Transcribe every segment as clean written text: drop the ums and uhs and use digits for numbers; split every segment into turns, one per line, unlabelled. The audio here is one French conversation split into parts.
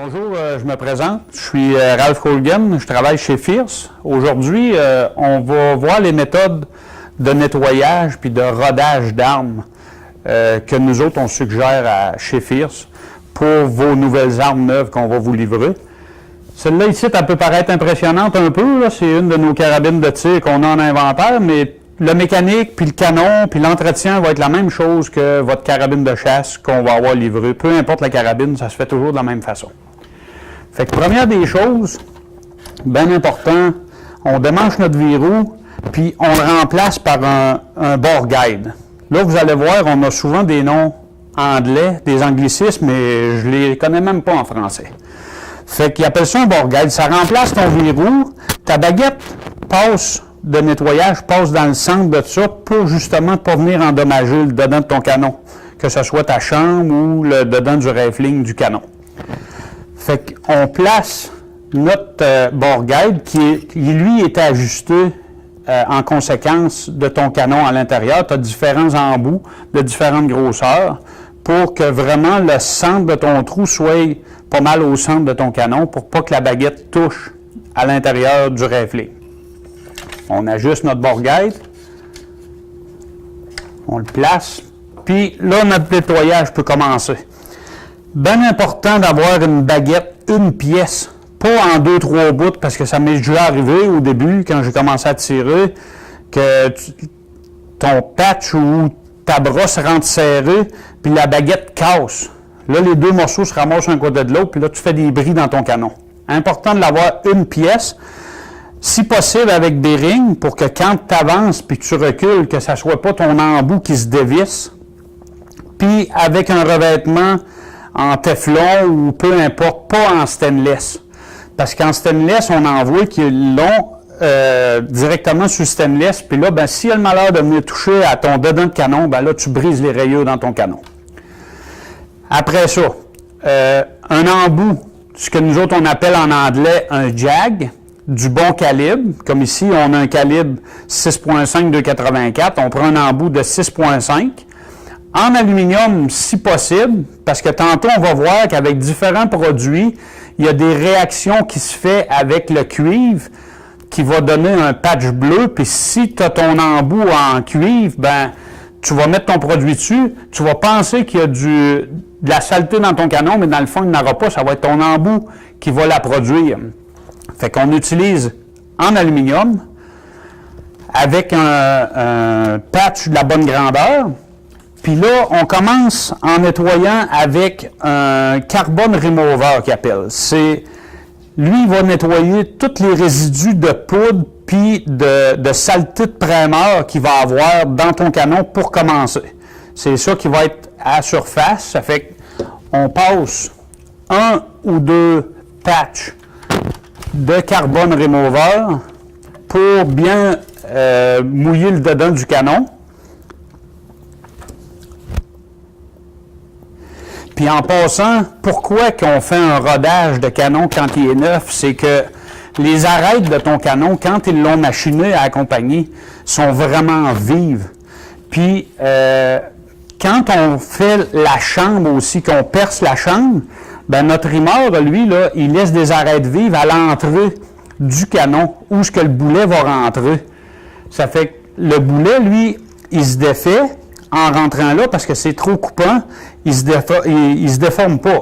Bonjour, je me présente. Je suis Ralph Colgan, je travaille chez Fierce. Aujourd'hui, on va voir les méthodes de nettoyage puis de rodage d'armes que nous autres, on suggère chez Fierce pour vos nouvelles armes neuves qu'on va vous livrer. Celle-là ici, elle peut paraître impressionnante un peu. C'est une de nos carabines de tir qu'on a en inventaire, mais le mécanique, puis le canon, puis l'entretien va être la même chose que votre carabine de chasse qu'on va avoir livrée. Peu importe la carabine, ça se fait toujours de la même façon. Fait que première des choses, bien important, on démanche notre verrou, puis on le remplace par un bore guide. Là, vous allez voir, on a souvent des noms anglais, des anglicismes, mais je les connais même pas en français. Fait qu'ils appellent ça un bore guide. Ça remplace ton verrou, ta baguette de nettoyage passe dans le centre de ça pour justement ne pas venir endommager le dedans de ton canon, que ce soit ta chambre ou le dedans du rifling du canon. Fait qu'on place notre bore guide qui lui est ajusté en conséquence de ton canon à l'intérieur. Tu as différents embouts de différentes grosseurs pour que vraiment le centre de ton trou soit pas mal au centre de ton canon pour pas que la baguette touche à l'intérieur du rifling. On ajuste notre bore guide, on le place, puis là, notre nettoyage peut commencer. Bien important d'avoir une baguette, une pièce, pas en 2-3 bouts, parce que ça m'est déjà arrivé au début, quand j'ai commencé à tirer, que ton patch ou ta brosse rentre serrée, puis la baguette casse. Là, les deux morceaux se ramassent un côté de l'autre, puis là, tu fais des bris dans ton canon. Important de l'avoir une pièce, si possible avec des rings, pour que quand tu avances puis que tu recules, que ça ne soit pas ton embout qui se dévisse. Puis avec un revêtement en téflon ou peu importe, pas en stainless. Parce qu'en stainless, on en voit qui est long directement sur le stainless. Puis là, ben, s'il y a le malheur de venir toucher à ton dedans de canon, ben là, tu brises les rayures dans ton canon. Après ça, un embout, ce que nous autres, on appelle en anglais un jag, du bon calibre, comme ici, on a un calibre 6.5 284, on prend un embout de 6.5. En aluminium, si possible, parce que tantôt, on va voir qu'avec différents produits, il y a des réactions qui se font avec le cuivre qui va donner un patch bleu, puis si tu as ton embout en cuivre, ben tu vas mettre ton produit dessus, tu vas penser qu'il y a de la saleté dans ton canon, mais dans le fond, il n'y en aura pas, ça va être ton embout qui va la produire. Fait qu'on utilise en aluminium avec un patch de la bonne grandeur. Puis là, on commence en nettoyant avec un carbone remover qu'il appelle. Lui, il va nettoyer tous les résidus de poudre puis de saleté de primeur qu'il va avoir dans ton canon pour commencer. C'est ça qui va être à surface. Ça fait qu'on passe 1 ou 2 patchs de carbone remover pour bien mouiller le dedans du canon. Puis en passant, pourquoi qu'on fait un rodage de canon quand il est neuf? C'est que les arêtes de ton canon, quand ils l'ont machiné à accompagner, sont vraiment vives. Puis quand on fait la chambre aussi, qu'on perce la chambre, ben notre rimeur, lui, là, il laisse des arêtes vives à l'entrée du canon, où ce que le boulet va rentrer. Ça fait que le boulet, lui, il se défait en rentrant là, parce que c'est trop coupant, il se déforme pas.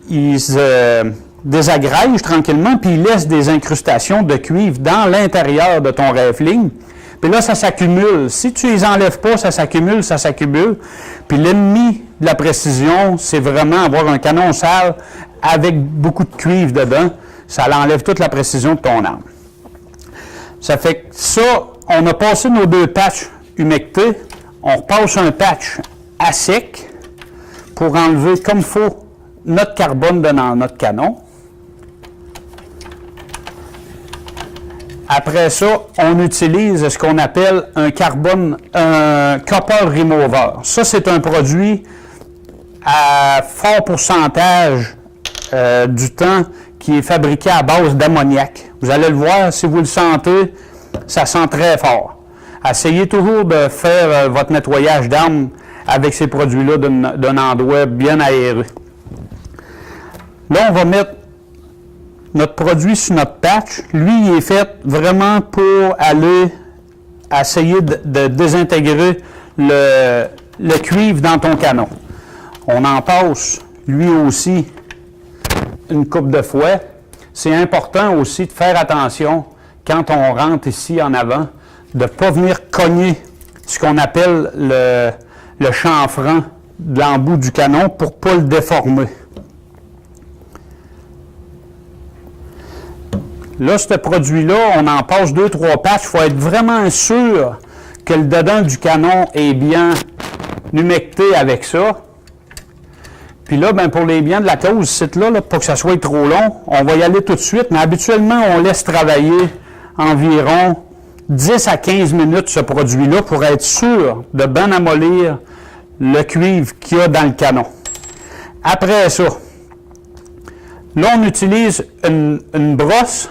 Il se désagrège tranquillement, puis il laisse des incrustations de cuivre dans l'intérieur de ton rifling. Puis là, ça s'accumule. Si tu les enlèves pas, ça s'accumule, ça s'accumule. Puis l'ennemi de la précision, c'est vraiment avoir un canon sale avec beaucoup de cuivre dedans. Ça enlève toute la précision de ton arme. Ça fait que ça, on a passé nos 2 patchs humectés. On repasse un patch à sec pour enlever comme il faut notre carbone dans notre canon. Après ça, on utilise ce qu'on appelle un copper remover. Ça, c'est un produit à fort pourcentage du temps qui est fabriqué à base d'ammoniac. Vous allez le voir, si vous le sentez, ça sent très fort. Essayez toujours de faire votre nettoyage d'armes avec ces produits-là d'un endroit bien aéré. Là, on va mettre notre produit sur notre patch, lui, il est fait vraiment pour aller essayer de désintégrer le cuivre dans ton canon. On en passe, lui aussi, une coupe de fouet. C'est important aussi de faire attention, quand on rentre ici en avant, de ne pas venir cogner ce qu'on appelle le chanfrein de l'embout du canon pour ne pas le déformer. Là, ce produit-là, on en passe 2-3 patchs. Il faut être vraiment sûr que le dedans du canon est bien humecté avec ça. Puis là, ben pour les biens de la cause, site-là, là, pour que ça soit trop long, on va y aller tout de suite, mais habituellement, on laisse travailler environ 10 à 15 minutes ce produit-là pour être sûr de bien amollir le cuivre qu'il y a dans le canon. Après ça, là, on utilise une brosse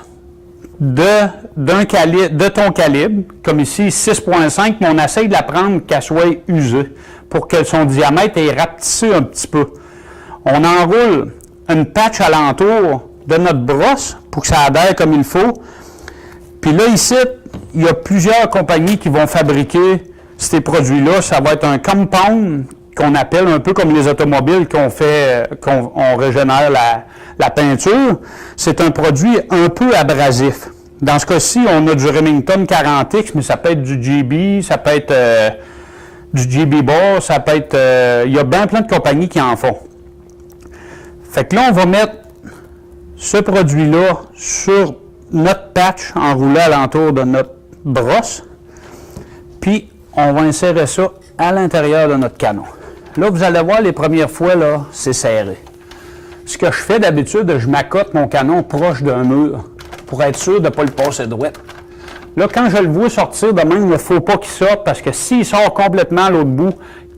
de ton calibre, comme ici 6.5, mais on essaye de la prendre qu'elle soit usée pour que son diamètre est rapetissé un petit peu. On enroule une patch alentour de notre brosse pour que ça adhère comme il faut. Puis là, ici, il y a plusieurs compagnies qui vont fabriquer ces produits-là. Ça va être un compound qu'on appelle un peu comme les automobiles qu'on régénère la peinture. C'est un produit un peu abrasif. Dans ce cas-ci, on a du Remington 40X, mais ça peut être du GB, ça peut être du GB Bar, ça peut être... il y a bien plein de compagnies qui en font. Fait que là, on va mettre ce produit-là sur notre patch enroulé alentour de notre brosse, puis on va insérer ça à l'intérieur de notre canon. Là, vous allez voir, les premières fois, là, c'est serré. Ce que je fais d'habitude, je m'accote mon canon proche d'un mur pour être sûr de ne pas le passer droit. Là, quand je le vois sortir de même, il ne faut pas qu'il sorte parce que s'il sort complètement à l'autre bout,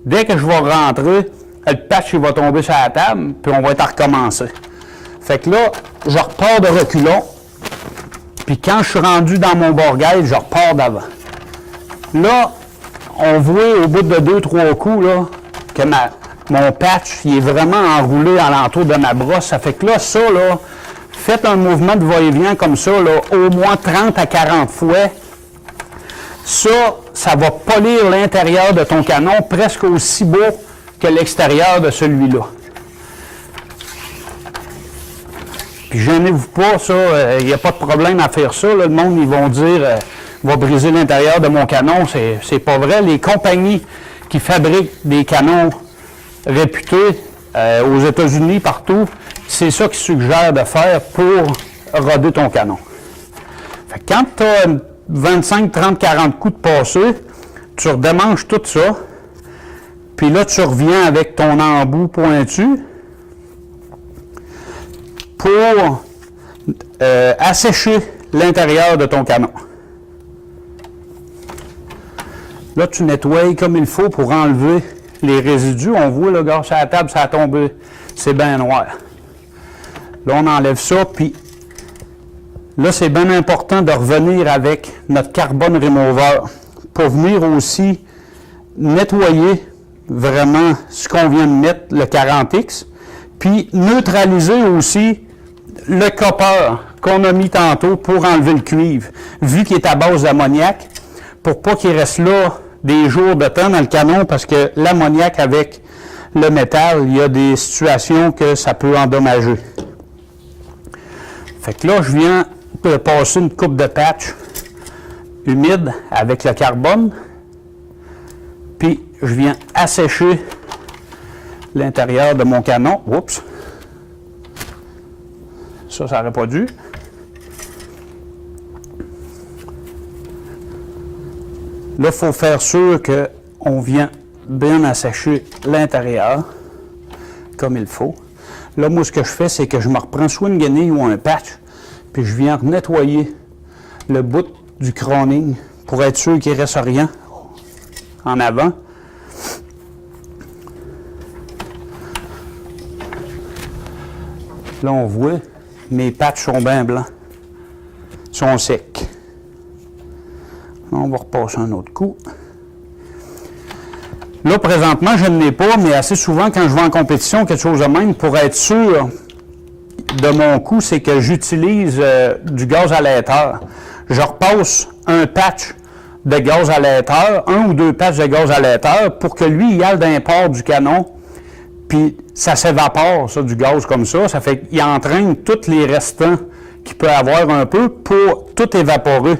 dès que je vais rentrer, le patch il va tomber sur la table, puis on va être à recommencer. Fait que là, je repars de reculons, puis quand je suis rendu dans mon borgueil, je repars d'avant. Là, on voit au bout de 2-3 coups, là, que mon patch, il est vraiment enroulé alentour de ma brosse. Ça fait que là, ça, là, faites un mouvement de va-et-vient comme ça, là, au moins 30 à 40 fois. Ça va polir l'intérieur de ton canon presque aussi beau que l'extérieur de celui-là. Puis gênez-vous pas, ça, il n'y a pas de problème à faire ça. Là. Le monde, ils vont dire, va briser l'intérieur de mon canon. C'est pas vrai. Les compagnies qui fabriquent des canons réputés aux États-Unis, partout, c'est ça qu'ils suggèrent de faire pour roder ton canon. Fait que quand tu as 25, 30, 40 coups de passé, tu redémanges tout ça, puis là, tu reviens avec ton embout pointu pour assécher l'intérieur de ton canon. Là, tu nettoies comme il faut pour enlever les résidus. On voit, là, gars, sur la table, ça a tombé. C'est bien noir. Là, on enlève ça, puis là, c'est bien important de revenir avec notre carbone remover pour venir aussi nettoyer vraiment ce qu'on vient de mettre, le 40X, puis neutraliser aussi le copper qu'on a mis tantôt pour enlever le cuivre, vu qu'il est à base d'ammoniac, pour pas qu'il reste là des jours de temps dans le canon, parce que l'ammoniac avec le métal, il y a des situations que ça peut endommager. Fait que là, je viens de passer une coupe de patch humide avec le carbone, puis je viens assécher l'intérieur de mon canon. Oups! Ça n'aurait pas dû. Là, il faut faire sûr qu'on vient bien assécher l'intérieur, comme il faut. Là, moi, ce que je fais, c'est que je me reprends soit une guenille ou un patch, puis je viens nettoyer le bout du crowning pour être sûr qu'il ne reste rien en avant. Là, on voit, mes patchs sont bien blancs, sont secs. Là, on va repasser un autre coup. Là, présentement, je ne l'ai pas, mais assez souvent, quand je vais en compétition, quelque chose de même, pour être sûr de mon coup, c'est que j'utilise du gaz à l'éther. Je repasse un patch de gaz à l'éther, 1 ou 2 patchs de gaz à l'éther, pour que lui, il aille d'un port du canon, puis ça s'évapore, ça, du gaz comme ça. Ça fait qu'il entraîne tous les restants qu'il peut avoir un peu pour tout évaporer.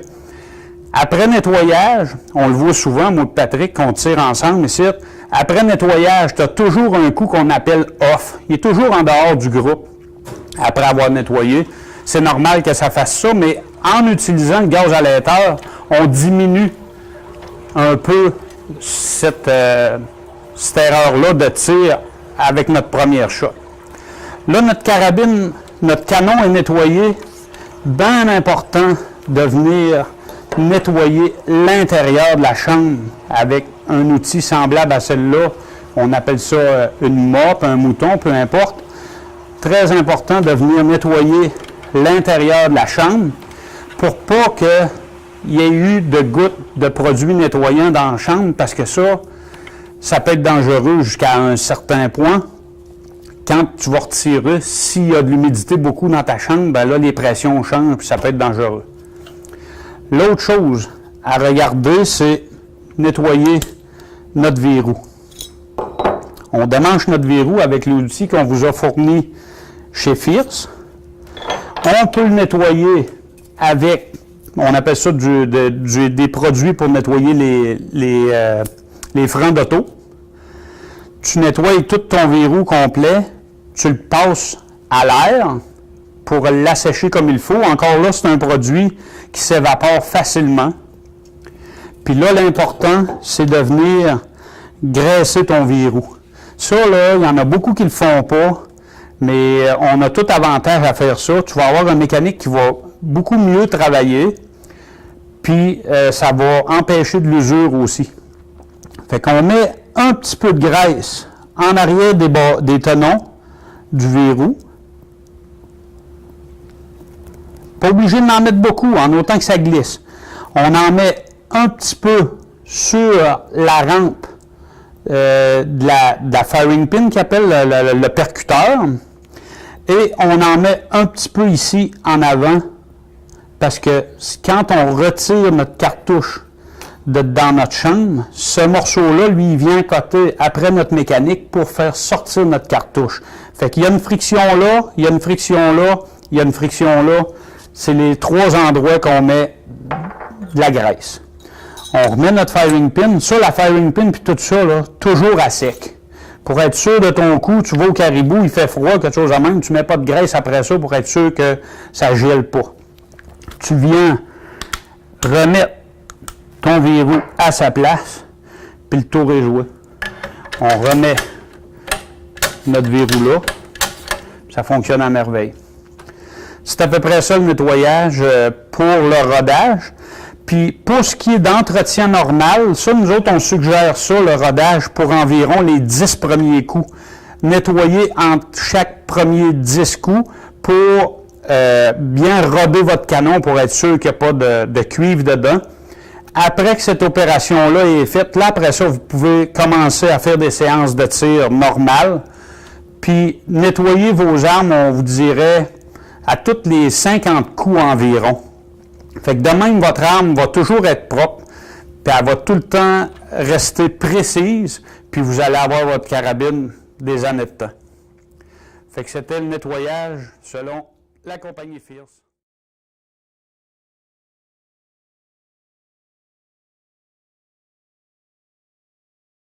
Après nettoyage, on le voit souvent, moi et Patrick, qu'on tire ensemble ici. Après nettoyage, tu as toujours un coup qu'on appelle off. Il est toujours en dehors du groupe après avoir nettoyé. C'est normal que ça fasse ça, mais en utilisant le gaz à l'éther, on diminue un peu cette erreur-là de tir avec notre première shot. Là, notre carabine, notre canon est nettoyé. Bien important de venir nettoyer l'intérieur de la chambre avec un outil semblable à celle-là. On appelle ça une mop, un mouton, peu importe. Très important de venir nettoyer l'intérieur de la chambre pour pas qu'il y ait eu de gouttes de produits nettoyants dans la chambre, parce que ça peut être dangereux jusqu'à un certain point. Quand tu vas retirer, s'il y a de l'humidité beaucoup dans ta chambre, ben là, les pressions changent et ça peut être dangereux. L'autre chose à regarder, c'est nettoyer notre verrou. On démanche notre verrou avec l'outil qu'on vous a fourni chez Fierce. On peut le nettoyer avec, on appelle ça des produits pour nettoyer les freins d'auto. Tu nettoies tout ton verrou complet, tu le passes à l'air pour l'assécher comme il faut. Encore là, c'est un produit qui s'évapore facilement. Puis là, l'important, c'est de venir graisser ton verrou. Ça, là, il y en a beaucoup qui ne le font pas, mais on a tout avantage à faire ça. Tu vas avoir un mécanique qui va beaucoup mieux travailler, puis ça va empêcher de l'usure aussi. Fait qu'on met un petit peu de graisse en arrière des tenons du verrou. Pas obligé d'en mettre beaucoup, en autant que ça glisse. On en met un petit peu sur la rampe de la firing pin qui appelle le percuteur. Et on en met un petit peu ici en avant, parce que quand on retire notre cartouche dans notre chambre, ce morceau-là, lui, il vient coter après notre mécanique pour faire sortir notre cartouche. Fait qu'il y a une friction là, il y a une friction là, il y a une friction là. C'est les 3 endroits qu'on met de la graisse. On remet notre firing pin. Ça, la firing pin puis tout ça, là, toujours à sec. Pour être sûr de ton coup, tu vas au caribou, il fait froid, quelque chose de même, tu ne mets pas de graisse après ça pour être sûr que ça ne gèle pas. Tu viens remettre ton verrou à sa place, puis le tour est joué. On remet notre verrou là, ça fonctionne à merveille. C'est à peu près ça le nettoyage pour le rodage. Puis pour ce qui est d'entretien normal, ça, nous autres, on suggère ça, le rodage, pour environ les 10 premiers coups. Nettoyer entre chaque premier 10 coups pour bien roder votre canon pour être sûr qu'il n'y a pas de cuivre dedans. Après que cette opération-là est faite, là, après ça, vous pouvez commencer à faire des séances de tir normales. Puis nettoyer vos armes, on vous dirait, à tous les 50 coups environ. Fait que de même, votre arme va toujours être propre, puis elle va tout le temps rester précise, puis vous allez avoir votre carabine des années de temps. Fait que c'était le nettoyage selon la compagnie Fierce.